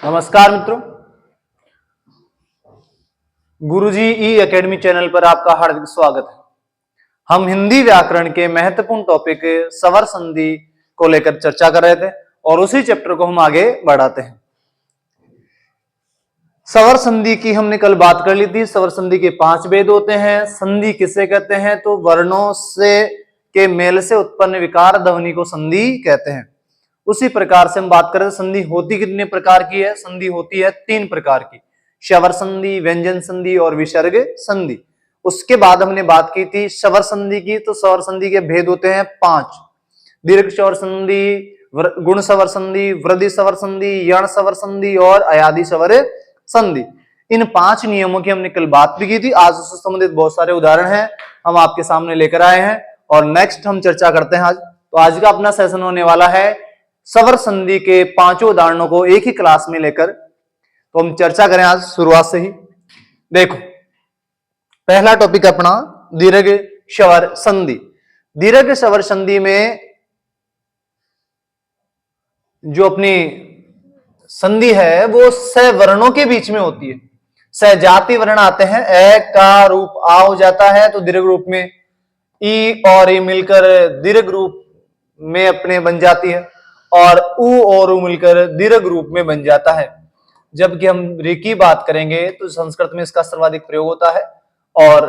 नमस्कार मित्रों, गुरुजी ई academy channel पर आपका हार्दिक स्वागत है। हम हिंदी व्याकरण के महत्वपूर्ण टॉपिक स्वर संधि को लेकर चर्चा कर रहे थे और उसी चैप्टर को हम आगे बढ़ाते हैं। स्वर संधि की हमने कल बात कर ली थी। स्वर संधि के 5 भेद होते हैं। संधि किसे कहते हैं? तो वर्णों से के मेल से उत्पन्न विकार ध्वनि को संधि कहते हैं। उसी प्रकार से हम बात करें संधि होती कितने प्रकार की है? संधि होती है 3 प्रकार की, स्वर संधि, व्यंजन संधि और विसर्ग संधि। उसके बाद हमने बात की थी स्वर संधि की। तो स्वर संधि के भेद होते हैं 5, दीर्घ स्वर संधि, गुण स्वर संधि, वृद्धि स्वर संधि, यण स्वर संधि और अयादि स्वर संधि। इन 5 नियमों की हमने कल बात भी की थी। आज उससे संबंधित बहुत सारे उदाहरण हैं हम आपके सामने लेकर आए हैं और नेक्स्ट हम चर्चा करते हैं आज। तो आज का अपना सेशन होने वाला है स्वर संधि के 5 उदाहरणों को एक ही क्लास में लेकर। तो हम चर्चा करें आज शुरुआत से ही। देखो, पहला टॉपिक अपना दीर्घ स्वर संधि। दीर्घ स्वर संधि में जो अपनी संधि है वो सवर्णों के बीच में होती है। सजातीय वर्ण आते हैं, ए का रूप आ हो जाता है तो दीर्घ रूप में, ई और ई मिलकर दीर्घ रूप में अपने बन जाती है और उ और उ मिलकर दीर्घ रूप में बन जाता है। जबकि हम री की बात करेंगे तो संस्कृत में इसका सर्वाधिक प्रयोग होता है और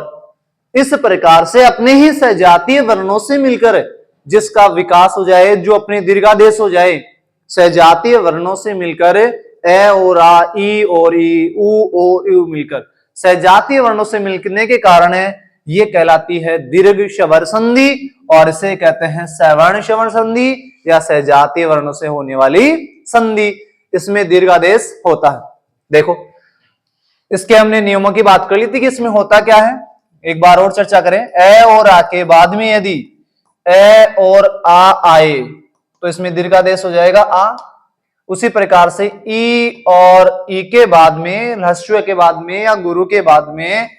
इस प्रकार से अपने ही सजातीय वर्णों से मिलकर जिसका विकास हो जाए, जो अपने दीर्घादेश हो जाए, सजातीय वर्णों से मिलकर ए और आ, ई और ई, उ और उ मिलकर सजातीय वर्णों से मिलने के कारण ये कहलाती है दीर्घ स्वर संधि और इसे कहते हैं सवर्ण स्वर संधि या सजातीय वर्णों से होने वाली संधि। इसमें दीर्घादेश होता है। देखो, इसके हमने नियमों की बात कर ली थी कि इसमें होता क्या है। एक बार और चर्चा करें। ए और आ के बाद में यदि ए और आ आए तो इसमें दीर्घादेश हो जाएगा आ। उसी प्रकार से ई और ई के बाद में, ह्रस्व के बाद में या गुरु के बाद में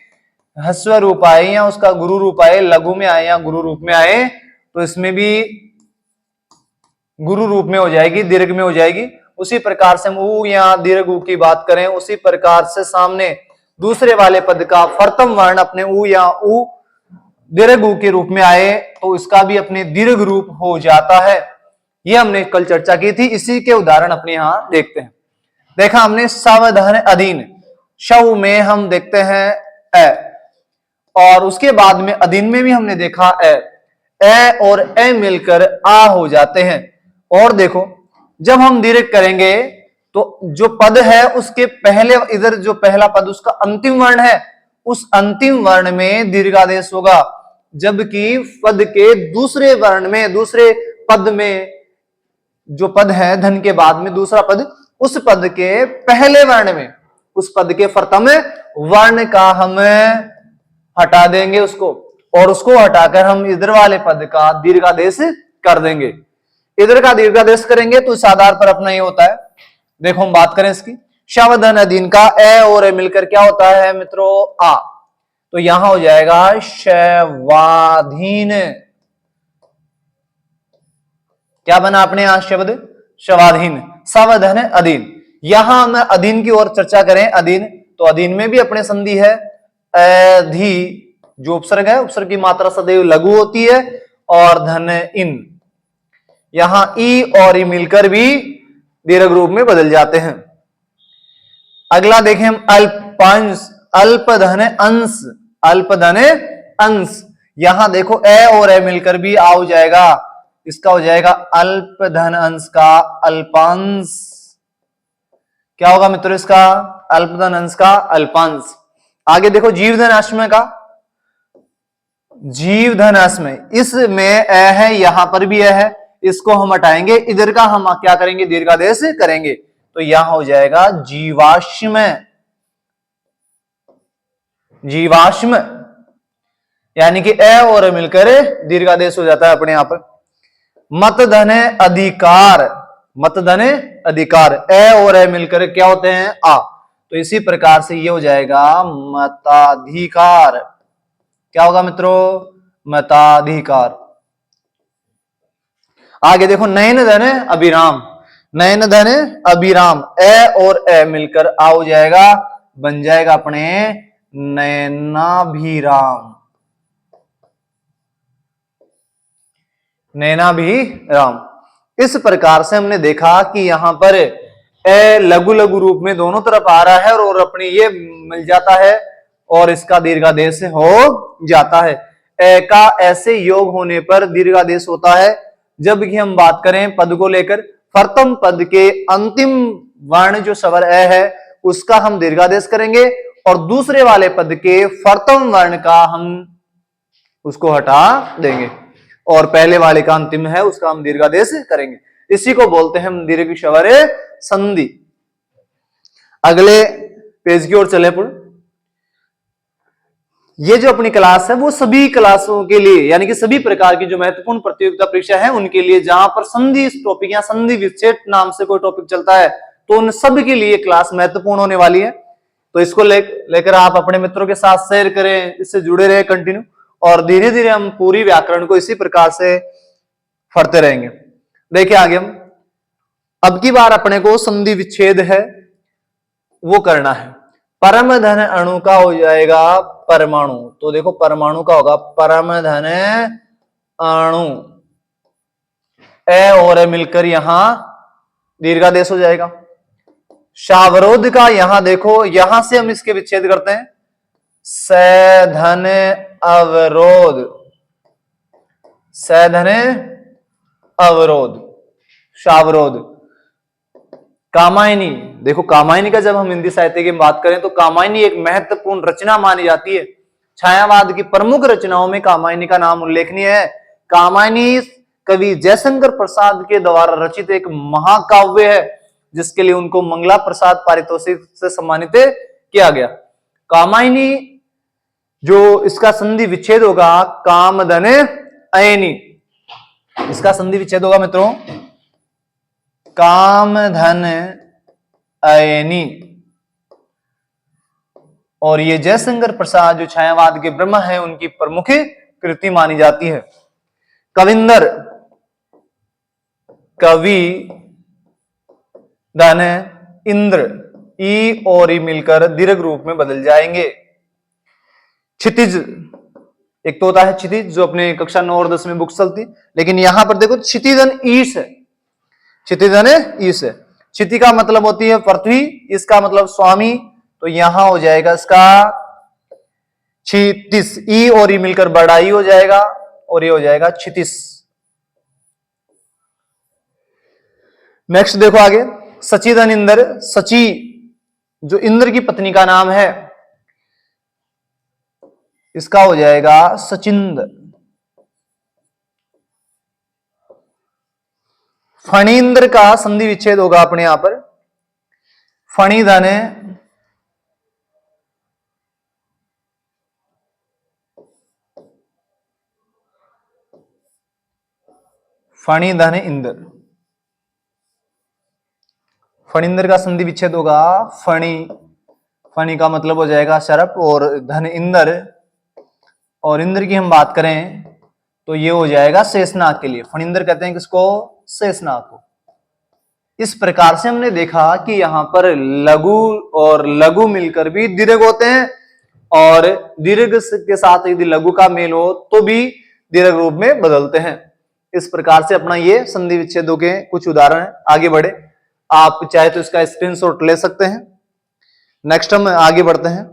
ह्रस्व रूप आए या उसका गुरु रूप आए, लघु में आए या गुरु रूप में आए तो इसमें भी गुरु रूप में हो जाएगी, दीर्घ में हो जाएगी। उसी प्रकार से हम उ या दीर्घ उ की बात करें, उसी प्रकार से सामने दूसरे वाले पद का प्रथम वर्ण अपने उ या उ दीर्घ उ के रूप में आए तो इसका भी अपने दीर्घ रूप हो जाता है। यह हमने कल चर्चा की थी। इसी के उदाहरण अपने यहां देखते हैं। देखा हमने सावधान अधीन, शव में हम देखते हैं ए और उसके बाद में अधीन में भी हमने देखा ए और ए मिलकर आ हो जाते हैं। और देखो, जब हम दीर्घ करेंगे तो जो पद है उसके पहले, इधर जो पहला पद उसका अंतिम वर्ण है, उस अंतिम वर्ण में दीर्घादेश होगा। जबकि पद के दूसरे वर्ण में, दूसरे पद में जो पद है धन के बाद में दूसरा पद, उस पद के पहले वर्ण में, उस पद के प्रथम वर्ण का हम हटा देंगे उसको और उसको हटाकर हम इधर वाले पद का दीर्घादेश कर देंगे। इधर का दीर्घादेश करेंगे तो इस आधार पर अपना ये होता है। देखो, हम बात करें इसकी, शवधन अधीन का ए और ए मिलकर क्या होता है मित्रों? आ। तो यहां हो जाएगा शवाधीन। क्या बना अपने यहां शब्द? शवाधीन, सावधान अधीन। यहां हम अधीन की ओर चर्चा करें। अधीन, तो अधीन में भी अपने संधि है अधि, जो उपसर्ग है, उपसर्ग की मात्रा सदैव लघु होती है और धन इन, यहां ई और ई मिलकर भी दीर्घ रूप में बदल जाते हैं। अगला देखें हम अल्पांश, अल्पधन अंश, अल्पधन अंश। यहां देखो ए और ए मिलकर भी आ हो जाएगा, इसका हो जाएगा अल्पधन अंश का अल्पांश। क्या होगा मित्रों इसका? अल्पधन अंश का अल्पांश। आगे देखो जीवधन अश्म का, जीवधन अश्म, इसमें ए है, यहां पर भी ए है, इसको हम हटाएंगे, इधर का हम क्या करेंगे? दीर्घादेश करेंगे। तो यहां हो जाएगा जीवाश्म, जीवाश्म, यानी कि ए और मिलकर दीर्घादेश हो जाता है अपने यहां पर। मतधन अधिकार, मतधन अधिकार, ए और ए मिलकर क्या होते हैं? आ। तो इसी प्रकार से ये हो जाएगा मताधिकार। क्या होगा मित्रों? मताधिकार। आगे देखो नयन धन अभिराम, नयन धन अभिराम, ए और ए मिलकर आ हो जाएगा, बन जाएगा अपने नयनाभिराम, नयनाभिराम। इस प्रकार से हमने देखा कि यहां पर ए लघु लघु रूप में दोनों तरफ आ रहा है और अपनी ये मिल जाता है और इसका दीर्घादेश हो जाता है। ए का ऐसे योग होने पर दीर्घादेश होता है जब कि हम बात करें पद को लेकर, प्रथम पद के अंतिम वर्ण जो स्वर ए है उसका हम दीर्घादेश करेंगे और दूसरे वाले पद के प्रथम वर्ण का हम उसको हटा देंगे और पहले वाले का अंतिम है उसका हम दीर्घादेश करेंगे। इसी को बोलते हैं हम दीर्घ स्वर संधि। अगले पेज की ओर चले पुर। ये जो अपनी क्लास है वो सभी क्लासों के लिए यानी कि सभी प्रकार की जो महत्वपूर्ण प्रतियोगिता परीक्षा है उनके लिए, जहां पर संधि टॉपिक या संधि विच्छेद नाम से कोई टॉपिक चलता है तो उन सब के लिए क्लास महत्वपूर्ण होने वाली है। तो इसको लेकर आप अपने मित्रों के साथ शेयर करें, इससे जुड़े रहे कंटिन्यू, और धीरे धीरे हम पूरी व्याकरण को इसी प्रकार से पढ़ते रहेंगे। देखिए आगे हम अब की बार अपने को संधि विच्छेद है वो करना है। परम धन अणु का हो जाएगा परमाणु, तो देखो परमाणु का होगा परम धन अणु, ए और ए मिलकर यहां दीर्घादेश हो जाएगा। शावरोध का यहां देखो, यहां से हम इसके विच्छेद करते हैं, सैधन अवरोध, सैधन अवरोध, शावरोध। कामायनी, देखो कामायनी का जब हम हिंदी साहित्य की बात करें तो कामायनी एक महत्वपूर्ण रचना मानी जाती है। छायावाद की प्रमुख रचनाओं में कामायनी का नाम उल्लेखनीय है। कामायनी कवि जयशंकर प्रसाद के द्वारा रचित एक महाकाव्य है जिसके लिए उनको मंगला प्रसाद पारितोषिक से सम्मानित किया गया। कामायनी जो इसका संधि विच्छेद होगा कामधन अयनी, इसका संधि विच्छेद होगा मित्रों कामधन अयनी। और ये जयशंकर प्रसाद जो छायावाद के ब्रह्म है उनकी प्रमुख कृति मानी जाती है। कविंदर, कवि धन इंद्र, ई और ई मिलकर दीर्घ रूप में बदल जाएंगे। क्षितिज, एक तो होता है क्षितिज जो अपने कक्षा 9 और 10 में बुक चलती, लेकिन यहां पर देखो क्षितिधन ईश है, क्षितिधन ईश है। क्षिति का मतलब होती है पृथ्वी, इसका मतलब स्वामी, तो यहां हो जाएगा इसका क्षितिस, ई और ई मिलकर बड़ा ई हो जाएगा और ये हो जाएगा क्षितिस। नेक्स्ट देखो आगे, सचिधन इंद्र, सची जो इंद्र की पत्नी का नाम है इसका हो जाएगा सचिंद्र। फणींद्र का संधि विच्छेद होगा अपने यहां पर फणीधन फणीधन इंद्र, फणींद्र का संधि विच्छेद होगा फणी, फणी का मतलब हो जाएगा शरप और धन इंद्र, और इंद्र की हम बात करें तो ये हो जाएगा शेषनाग के लिए, फणींद्र कहते हैं किसको, शेषनाग को। इस प्रकार से हमने देखा कि यहां पर लघु और लघु मिलकर भी दीर्घ होते हैं और दीर्घ के साथ यदि लघु का मेल हो तो भी दीर्घ रूप में बदलते हैं। इस प्रकार से अपना ये संधि विच्छेदों के कुछ उदाहरण है। आगे बढ़े, आप चाहे तो इसका स्क्रीनशॉट ले सकते हैं। नेक्स्ट हम आगे बढ़ते हैं।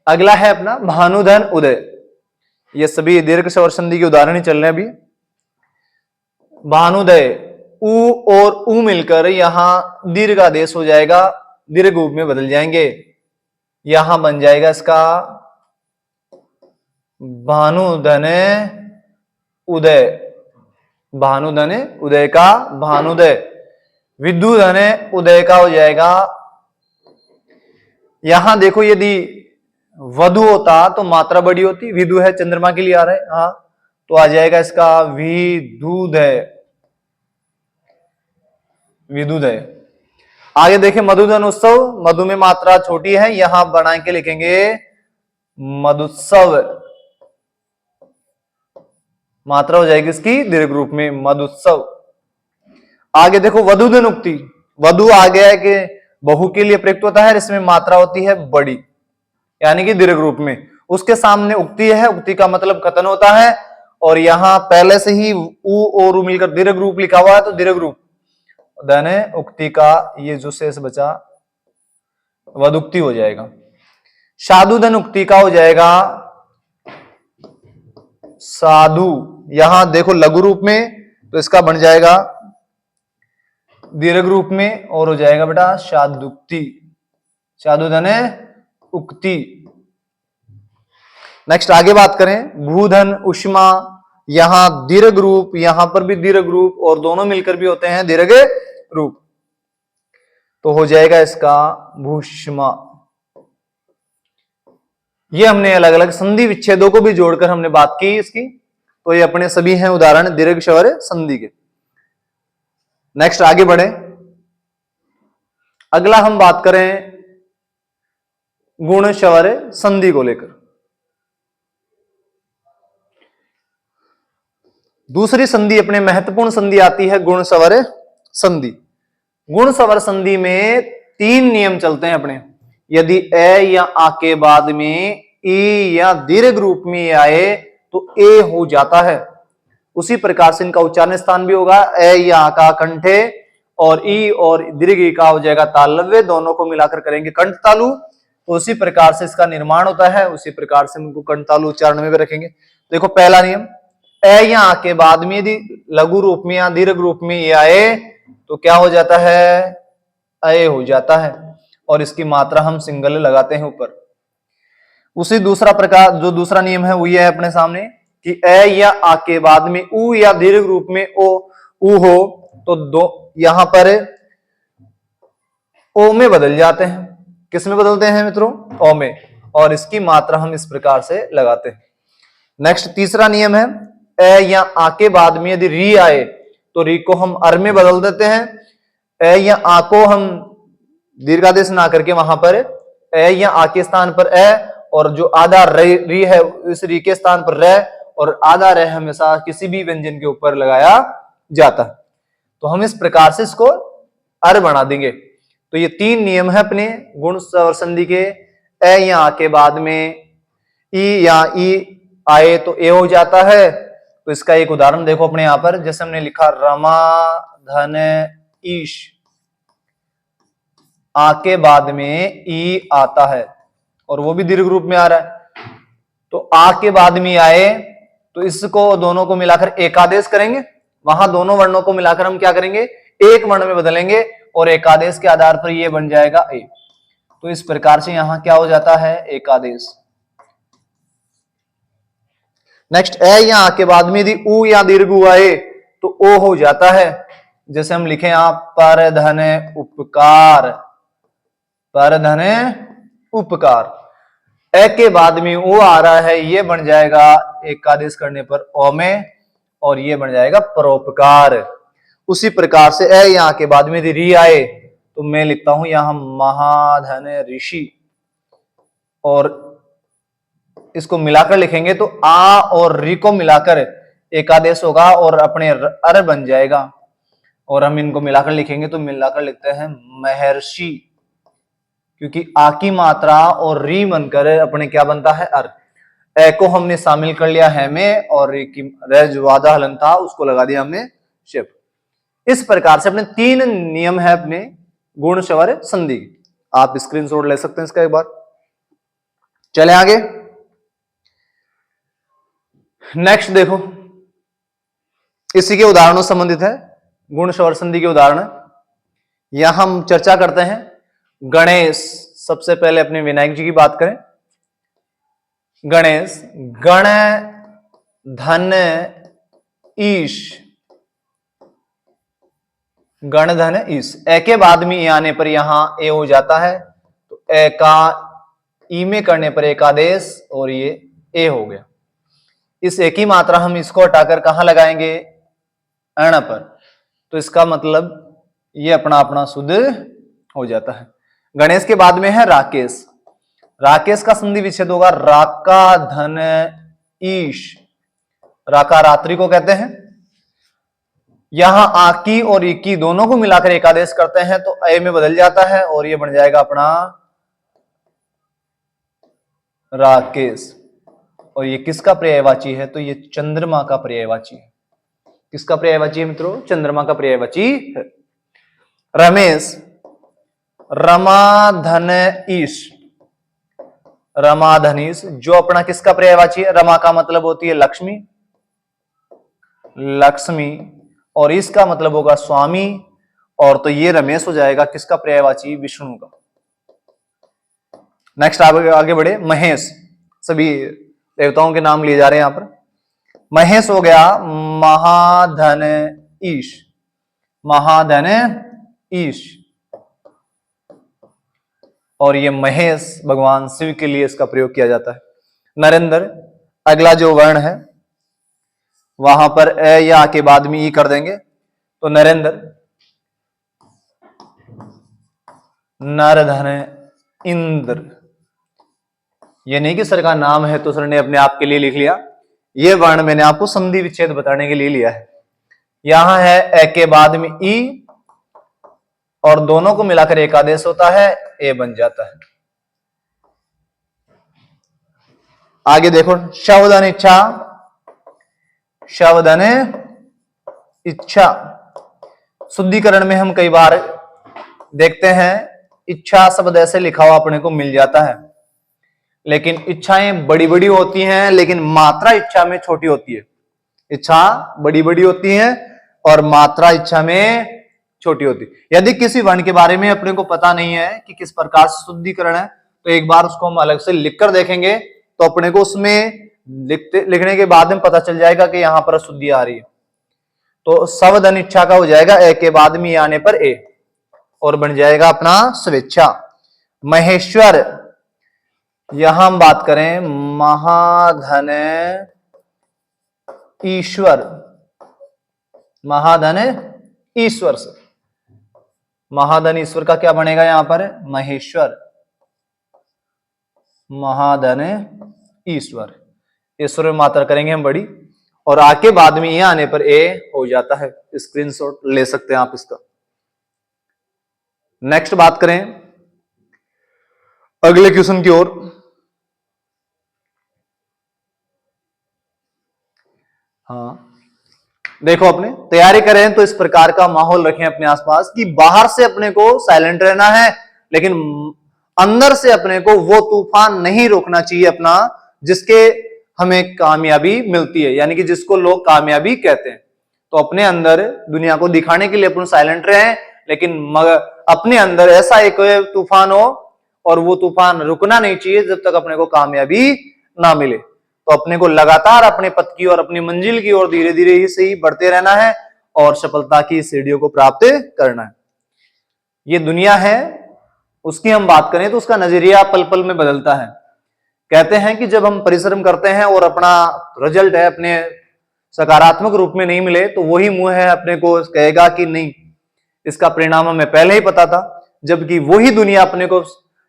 अगला है अपना भानुधन उदय, ये सभी दीर्घ स्वर संधि के उदाहरण ही चल रहे हैं अभी। भानुदय, उ और उ मिलकर यहां दीर्घादेश हो जाएगा, दीर्घ रूप में बदल जाएंगे, यहां बन जाएगा इसका भानुधन उदय, भानुधन उदय का भानुदय। विद्युधन उदय का हो जाएगा, यहां देखो यदि वधु होता तो मात्रा बड़ी होती, विदु है चंद्रमा के लिए आ रहा है, हाँ तो आ जाएगा इसका विदुदय, विदुदय। आगे देखें मधुधन उत्सव, मधु में मात्रा छोटी है, यहां बना के लिखेंगे मधुत्सव, मात्रा हो जाएगी इसकी दीर्घ रूप में मदुत्सव। आगे देखो वधुधन उक्ति। वधु आ गया है कि बहु के लिए प्रयुक्त होता है, इसमें मात्रा होती है बड़ी यानी कि दीर्घ रूप में। उसके सामने उक्ति है, उक्ति का मतलब कथन होता है, और यहां पहले से ही उ और उ मिलकर दीर्घ रूप लिखा हुआ है, तो दीर्घ रूप धन उक्ति का ये जो शेष बचा वधुक्ति हो जाएगा। साधुधन उक्ति का हो जाएगा साधु। यहां देखो लघु रूप में, तो इसका बन जाएगा दीर्घ रूप में और हो जाएगा बेटा साधुक्ति, साधुधन उक्ति। नेक्स्ट आगे बात करें भूधन उष्मा। यहां दीर्घ रूप, यहां पर भी दीर्घ रूप, और दोनों मिलकर भी होते हैं दीर्घ रूप, तो हो जाएगा इसका भूष्मा। ये हमने अलग अलग संधि विच्छेदों को भी जोड़कर हमने बात की इसकी, तो ये अपने सभी हैं उदाहरण दीर्घ स्वर संधि के। नेक्स्ट आगे बढ़े, अगला हम बात करें गुण स्वर संधि को लेकर। दूसरी संधि अपने महत्वपूर्ण संधि आती है गुण स्वर संधि। गुण स्वर संधि में 3 नियम चलते हैं अपने। यदि ए या आ के बाद में ई या दीर्घ रूप में आए तो ए हो जाता है। उसी प्रकार से इनका उच्चारण स्थान भी होगा, ए या आ का कंठे, और ई और दीर्घ ई का हो जाएगा तालव्य, दोनों को मिलाकर करेंगे कंठ तालु। तो उसी प्रकार से इसका निर्माण होता है, उसी प्रकार से उनको कंठ तालु उच्चारण में भी रखेंगे। देखो पहला नियम, ए या आ के बाद में यदि लघु रूप में या दीर्घ रूप में ये आए तो क्या हो जाता है, अय हो जाता है, और इसकी मात्रा हम सिंगल लगाते हैं ऊपर। उसी दूसरा प्रकार जो दूसरा नियम है वो ये है अपने सामने कि ए या आ के बाद में उ या दीर्घ रूप में ओ उ हो तो दो यहां पर ओ में बदल जाते हैं। किस में बदलते हैं मित्रों, ओ में, और इसकी मात्रा हम इस प्रकार से लगाते हैं। नेक्स्ट तीसरा नियम है, ए या आ के बाद में यदि री आए तो री को हम अर में बदल देते हैं। ए या आ को हम दीर्घादेश ना करके वहां पर ए या आ के स्थान पर ए, और जो आधा री है इस री के स्थान पर रे, और आधा रे हमेशा किसी भी व्यंजन के ऊपर लगाया जाता है। तो हम इस प्रकार से इसको अर बना देंगे। तो ये 3 नियम है अपने गुण स्वर संधि के। ए या आ के बाद में ई या ई आए तो ए हो जाता है। तो इसका एक उदाहरण देखो अपने यहां पर, जैसे हमने लिखा रमा धन ईश, आ के बाद में ई आता है और वो भी दीर्घ रूप में आ रहा है। तो आ के बाद में आए तो इसको दोनों को मिलाकर एकादेश करेंगे। वहां दोनों वर्णों को मिलाकर हम क्या करेंगे, एक वर्ण में बदलेंगे, और एकादेश के आधार पर ये बन जाएगा ए। तो इस प्रकार से यहां क्या हो जाता है, एकादेश। नेक्स्ट ए या आ के बाद में यदि उ या दीर्घ उ आए तो ओ हो जाता है। जैसे हम लिखे यहां पर धन उपकार, पर धन उपकार। ए के बाद में ओ आ रहा है, ये बन जाएगा एकादेश करने पर ओ में, और ये बन जाएगा परोपकार। उसी प्रकार से ए या आ के बाद में यदि री आए तो मैं लिखता हूं यहां महाधन ऋषि, और इसको मिलाकर लिखेंगे तो आ और री को मिलाकर एकादेश होगा और अपने अर बन जाएगा, और हम इनको मिलाकर लिखेंगे तो मिलाकर लिखते हैं महर्षि, क्योंकि आ की मात्रा और री बनकर अपने क्या बनता है, अर। ए को हमने शामिल कर लिया है में, और री की जो आधा हलन था उसको लगा दिया हमने शिव। इस प्रकार से अपने 3 नियम है अपने गुण स्वर संधि। आप स्क्रीनशॉट ले सकते हैं इसका एक बार। चले आगे, नेक्स्ट देखो, इसी के उदाहरणों संबंधित है गुण स्वर संधि के उदाहरण। यहां हम चर्चा करते हैं गणेश। सबसे पहले अपने विनायक जी की बात करें। गणेश, गण धन ईश, गण धन ईश। ए के बाद में ई आने पर यहां ए हो जाता है, तो ए का ई में करने पर एकादेश, और ये ए हो गया। इस एक ही मात्रा हम इसको हटाकर कहां लगाएंगे, अण पर, तो इसका मतलब ये अपना अपना शुद्ध हो जाता है। गणेश के बाद में है राकेश। राकेश का संधि विच्छेद होगा राका धन ईश, राका रात्रि को कहते हैं। यहां आकी और इकी दोनों को मिलाकर एक आदेश करते हैं तो ए में बदल जाता है और ये बन जाएगा अपना राकेश। और ये किसका पर्यायवाची है? तो ये चंद्रमा का पर्यायवाची है। किसका पर्यायवाची है मित्रों? चंद्रमा का पर्यायवाची है। रमेश रमाधन ईश, रमाधनीश जो अपना किसका पर्यायवाची है? रमा का मतलब होती है लक्ष्मी, लक्ष्मी, और इसका मतलब होगा स्वामी, और तो ये रमेश हो जाएगा किसका पर्यायवाची? विष्णु का। नेक्स्ट आगे बढ़े। महेश, सभी देवताओं के नाम लिए जा रहे हैं यहां पर। महेश हो गया महाधन ईश, महाधन ईश, और ये महेश भगवान शिव के लिए इसका प्रयोग किया जाता है। नरेंद्र, अगला जो वर्ण है वहां पर ए या के बाद में ई कर देंगे तो नरेंद्र, नरधन इंद्र। ये नहीं कि सर का नाम है तो सर ने अपने आप के लिए लिख लिया, ये वर्ण मैंने आपको संधि विच्छेद बताने के लिए लिया है। यहां है ए के बाद में ई और दोनों को मिलाकर एक आदेश होता है, ए बन जाता है। आगे देखो, शवदन इच्छा, शवदन इच्छा। शुद्धिकरण में हम कई बार देखते हैं इच्छा शब्द ऐसे लिखा हुआ अपने को मिल जाता है, लेकिन इच्छाएं बड़ी बड़ी होती हैं लेकिन मात्रा इच्छा में छोटी होती है। इच्छा बड़ी बड़ी होती है और मात्रा इच्छा में छोटी होती है। यदि किसी वर्ण के बारे में अपने को पता नहीं है कि किस प्रकार से शुद्धिकरण है तो एक बार उसको हम अलग से लिखकर देखेंगे तो अपने को उसमें लिखने के बाद में पता चल जाएगा कि यहां पर अशुद्धि आ रही है। तो सवदन इच्छा का हो जाएगा ए के बाद में आने पर ए और बन जाएगा अपना स्वेच्छा। महेश्वर, यहां हम बात करें महाधन ईश्वर, महाधन ईश्वर से, महाधन ईश्वर का क्या बनेगा यहां पर? महेश्वर, महाधन ईश्वर। ईश्वर में मात्रा करेंगे हम बड़ी और आके बाद में ये आने पर ए हो जाता है। स्क्रीनशॉट ले सकते हैं आप इसका। नेक्स्ट बात करें अगले क्वेश्चन की ओर। हाँ देखो, अपने तैयारी करें तो इस प्रकार का माहौल रखें अपने आसपास कि बाहर से अपने को साइलेंट रहना है लेकिन अंदर से अपने को वो तूफान नहीं रोकना चाहिए अपना जिसके हमें कामयाबी मिलती है, यानी कि जिसको लोग कामयाबी कहते हैं। तो अपने अंदर दुनिया को दिखाने के लिए अपन साइलेंट रहें लेकिन अपने अंदर ऐसा एक तूफान हो और वो तूफान रुकना नहीं चाहिए जब तक अपने को कामयाबी ना मिले। तो अपने को लगातार अपने पथ की और अपनी मंजिल की ओर धीरे धीरे ही सही बढ़ते रहना है और सफलता की सीढ़ियों को प्राप्त करना है। ये दुनिया है, उसकी हम बात करें तो उसका नजरिया पल पल में बदलता है। कहते हैं कि जब हम परिश्रम करते हैं और अपना रिजल्ट है अपने सकारात्मक रूप में नहीं मिले तो वही मुंह है अपने को कहेगा कि नहीं, इसका परिणाम हमें पहले ही पता था। जबकि वही दुनिया अपने को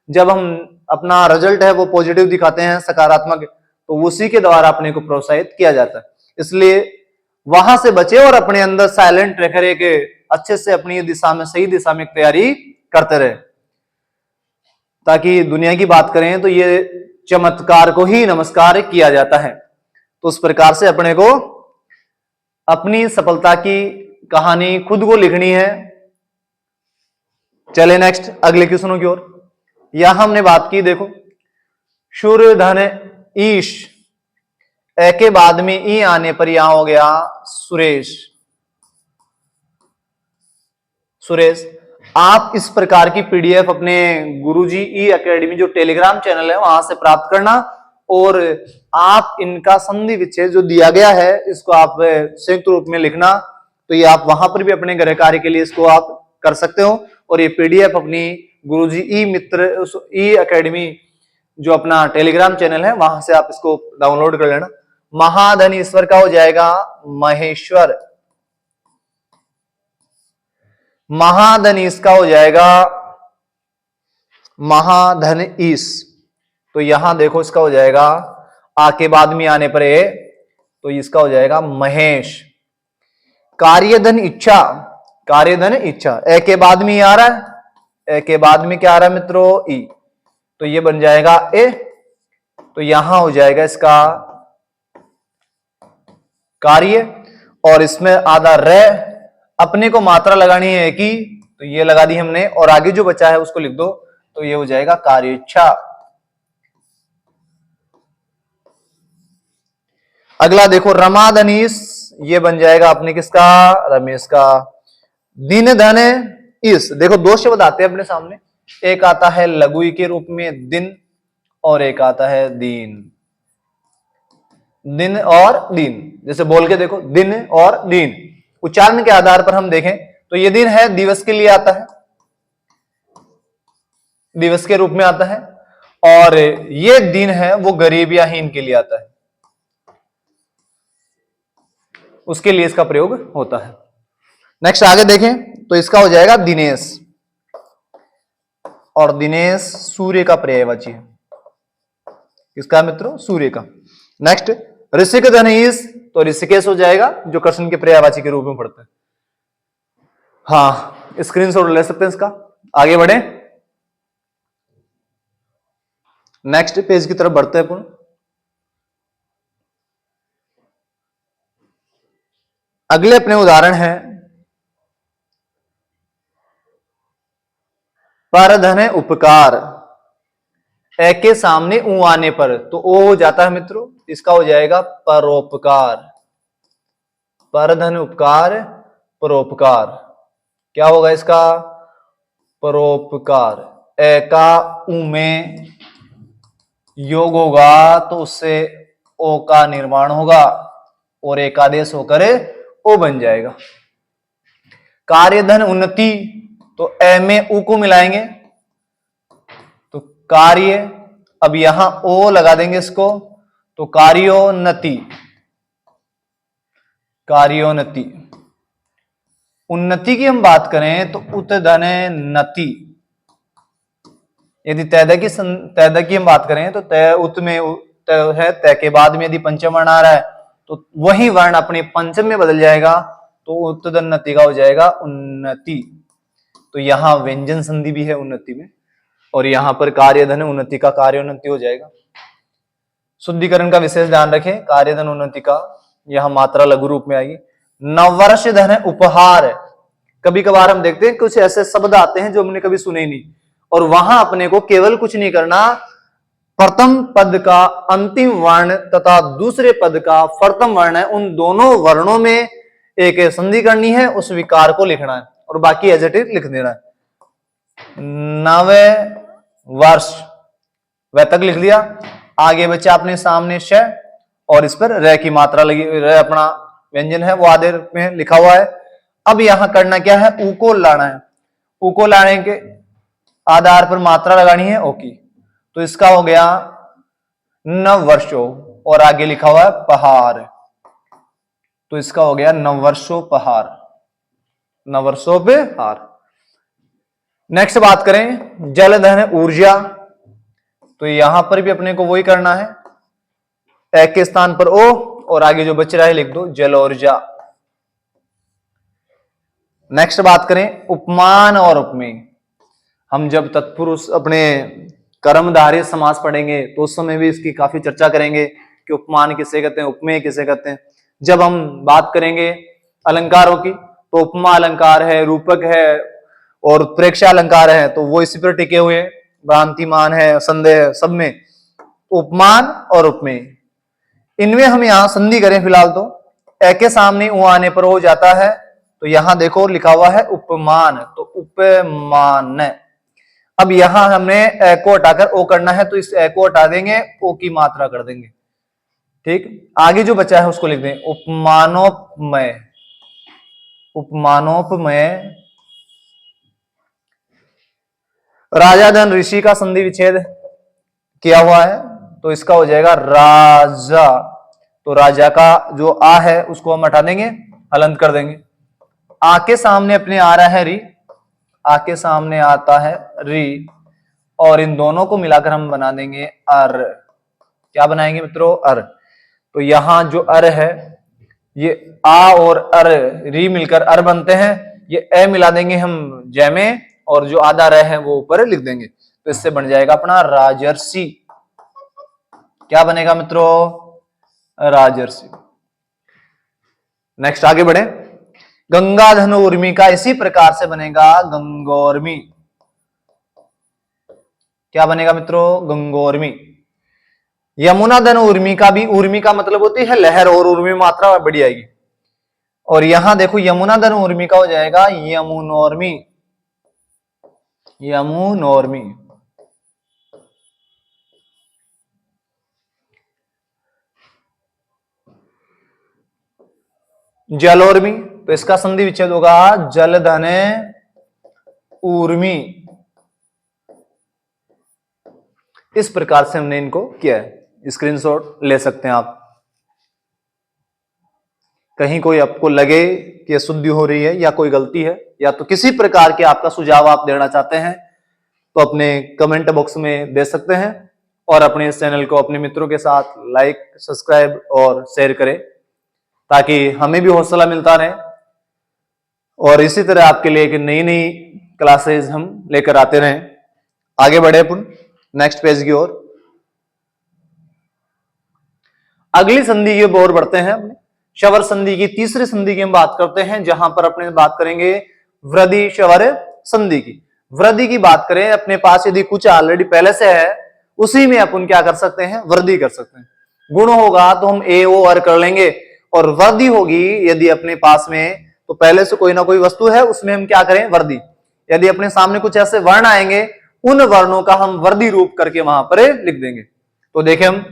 जब हम अपना रिजल्ट है वो पॉजिटिव दिखाते हैं, सकारात्मक, तो उसी के द्वारा अपने को प्रोत्साहित किया जाता है। इसलिए वहां से बचे और अपने अंदर साइलेंट रहकर एक अच्छे से अपनी दिशा में, सही दिशा में तैयारी करते रहे। ताकि दुनिया की बात करें तो ये चमत्कार को ही नमस्कार किया जाता है। तो उस प्रकार से अपने को अपनी सफलता की कहानी खुद को लिखनी है। चले नेक्स्ट अगले क्वेश्चनों की ओर। यहां हमने बात की, देखो, शूर धन ईश, ए के बाद में ई आने पर यहां हो गया सुरेश। सुरेश, आप इस प्रकार की पीडीएफ अपने गुरुजी ई एकेडमी जो टेलीग्राम चैनल है वहां से प्राप्त करना और आप इनका संधि विच्छेद जो दिया गया है इसको आप संयुक्त रूप में लिखना। तो ये आप वहां पर भी अपने गृह कार्य के लिए इसको आप कर सकते हो और ये पीडीएफ अपनी गुरुजी ई मित्र ई एकेडमी जो अपना टेलीग्राम चैनल है वहां से आप इसको डाउनलोड कर लेना। महाधन ईश्वर का हो जाएगा महेश्वर, महाधन ईश का हो जाएगा महाधन ईश। तो यहां देखो इसका हो जाएगा आ के बाद में आने पर ए तो इसका हो जाएगा महेश। कार्यधन इच्छा, कार्यधन इच्छा, ए के बाद में आ रहा है, ए के बाद में क्या आ रहा है मित्रों, ई, तो ये बन जाएगा ए। तो यहां हो जाएगा इसका कार्य, और इसमें आधा रे, अपने को मात्रा लगानी है कि, तो ये लगा दी हमने, और आगे जो बचा है उसको लिख दो, तो ये हो जाएगा कार्य इच्छा। अगला देखो रमाधनीस, ये बन जाएगा अपने किसका, रमेश का। दिन धन इस, देखो दो शब्द आते हैं अपने सामने, एक आता है लघुई के रूप में दिन, और एक आता है दीन। दिन और दीन, जैसे बोल के देखो, दिन और दीन, उच्चारण के आधार पर हम देखें तो ये दिन है दिवस के लिए आता है, दिवस के रूप में आता है, और ये दिन है वो गरीब या हीन के लिए आता है, उसके लिए इसका प्रयोग होता है। नेक्स्ट आगे देखें तो इसका हो जाएगा दिनेश, और दिनेश सूर्य का पर्यायवाची है, किसका मित्रों, सूर्य का। नेक्स्ट ऋषिक धनीश, तो ऋषिकेश हो जाएगा, जो कृष्ण के पर्यायवाची के रूप में पढ़ते हैं। हाँ, स्क्रीनशॉट ले सकते हैं इसका। आगे बढ़े, नेक्स्ट पेज की तरफ बढ़ते हैं अपन। अगले अपने उदाहरण है परधन उपकार, ए के सामने ऊ आने पर तो ओ हो जाता है मित्रों, इसका हो जाएगा परोपकार। परधन उपकार, परोपकार, क्या होगा इसका, परोपकार। ए का ऊ में योग होगा तो उससे ओ का निर्माण होगा, और एकादेश होकर ओ बन जाएगा। कार्यधन उन्नति, तो ए में ऊ को मिलाएंगे तो कार्य, अब यहां ओ लगा देंगे इसको, तो कार्योन्नति, कार्योन्नति। उन्नति की हम बात करें तो उत्धन नति, यदि तैदक की हम बात करें तो तय उत में तय है, तय के बाद में यदि पंचम वर्ण आ रहा है तो वही वर्ण अपने पंचम में बदल जाएगा, तो उत्तदन्नति का हो जाएगा उन्नति। तो यहां व्यंजन संधि भी है उन्नति में, और यहां पर कार्यधन उन्नति का कार्योन्नति हो जाएगा। शुद्धिकरण का विशेष ध्यान रखें, कार्यधन उन्नति का यहां मात्रा लघु रूप में आएगी। नववर्ष धन उपहार, कभी कभार हम देखते हैं कुछ ऐसे शब्द आते हैं जो हमने कभी सुने ही नहीं, और वहां अपने को केवल कुछ नहीं करना, प्रथम पद का अंतिम वर्ण तथा दूसरे पद का प्रथम वर्ण है, उन दोनों वर्णों में एक संधि करनी है, उस विकार को लिखना है, और बाकी एज इट इज लिख देना है। नवे वर्ष, वह तक लिख दिया, आगे बच्चा अपने सामने श, और इस पर रे की मात्रा लगी, रे अपना व्यंजन है वो आधे में लिखा हुआ है। अब यहां करना क्या है, ऊ को लाना है, ऊ को लाने के आधार पर मात्रा लगानी है ओ की, तो इसका हो गया नववर्षो, और आगे लिखा हुआ है पहाड़, तो इसका हो गया नववर्षो पहाड़, नववर्षो पे हार। नेक्स्ट बात करें जलधन ऊर्जा, तो यहां पर भी अपने को वही करना है, एक के स्थान पर ओ, और आगे जो बच रहा है लिख दो जल ऊर्जा। नेक्स्ट बात करें उपमान और उपमेय, हम जब तत्पुरुष अपने कर्मधारय समास पढ़ेंगे तो उस समय भी इसकी काफी चर्चा करेंगे कि उपमान किसे कहते हैं, उपमेय किसे कहते हैं। जब हम बात करेंगे अलंकारों की तो उपमा अलंकार है, रूपक है, और प्रेक्षा अलंकार है, तो वो इसी पर टिके हुए हैं, भ्रांतिमान है, संदेह, सब में उपमान और उपमेय। इनमें हम यहां संधि करें फिलहाल तो ए के सामने ऊ आने पर हो जाता है, तो यहां देखो लिखा हुआ है उपमान, तो उपमान। अब यहां हमने ए को हटाकर ओ करना है, तो इस ए को हटा देंगे, ओ की मात्रा कर देंगे, ठीक। आगे जो बचा है उसको लिख दें उपमानोपमय, उपमानोपमय। राजा धन ऋषि का संधि विच्छेद किया हुआ है, तो इसका हो जाएगा राजा, तो राजा का जो आ है उसको हम हटा देंगे, हलंत कर देंगे। आ के सामने अपने आ रहा है री, आ के सामने आता है री, और इन दोनों को मिलाकर हम बना देंगे अर, क्या बनाएंगे मित्रों, अर। तो यहां जो अर है, ये आ और अर री मिलकर अर बनते हैं, ये ए मिला देंगे हम जय में, और जो आधा रह है वो ऊपर लिख देंगे, तो इससे बन जाएगा अपना राजर्षि। क्या बनेगा मित्रों? राजर्षि। नेक्स्ट आगे बढ़े। गंगा धनु उर्मी का इसी प्रकार से बनेगा गंगोर्मी। क्या बनेगा मित्रों? गंगोर्मी। यमुना धनु उर्मी का भी, उर्मी का मतलब होती है लहर, और उर्मी मात्रा बढ़ी आएगी, और यहां देखो यमुना धनु उर्मी का हो जाएगा यमुनोर्मी। यमुनोर्मी। जलोर्मी, तो इसका संधि विच्छेद होगा जलधने ऊर्मी। इस प्रकार से हमने इनको किया है, स्क्रीनशॉट ले सकते हैं आप। कहीं कोई आपको लगे कि अशुद्धि हो रही है या कोई गलती है, या तो किसी प्रकार के आपका सुझाव आप देना चाहते हैं, तो अपने कमेंट बॉक्स में दे सकते हैं, और अपने इस चैनल को अपने मित्रों के साथ लाइक, सब्सक्राइब और शेयर करें, ताकि हमें भी हौसला मिलता रहे, और इसी तरह आपके लिए एक नई नई क्लासेस हम लेकर आते रहें। आगे बढ़े अपन नेक्स्ट पेज की ओर। अगली संधि की ओर बढ़ते हैं। शवर संधि की तीसरी संधि की हम बात करते हैं, जहां पर अपने बात करेंगे वृद्धि शवर संधि की। वृद्धि की बात करें, अपने पास यदि कुछ ऑलरेडी पहले से है, उसी में अपन क्या कर सकते हैं? वृद्धि कर सकते हैं। गुण होगा तो हम ए ओ अर कर लेंगे, और वृद्धि होगी यदि अपने पास में, तो पहले से कोई ना कोई वस्तु है, उसमें हम क्या करें? वृद्धि। यदि अपने सामने कुछ ऐसे वर्ण आएंगे, उन वर्णों का हम वृद्धि रूप करके वहां पर लिख देंगे। तो देखें हम,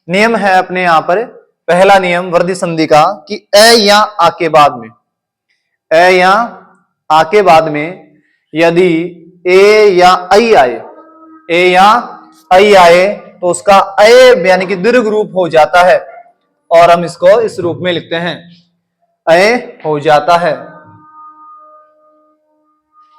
नियम है अपने यहां पर, पहला नियम वृद्धि संधि का कि ए या आ के बाद में, ए या आ के बाद में यदि ए या आई आए, ए या आई आए, तो उसका ए यानी कि दीर्घ रूप हो जाता है, और हम इसको इस रूप में लिखते हैं, ए हो जाता है।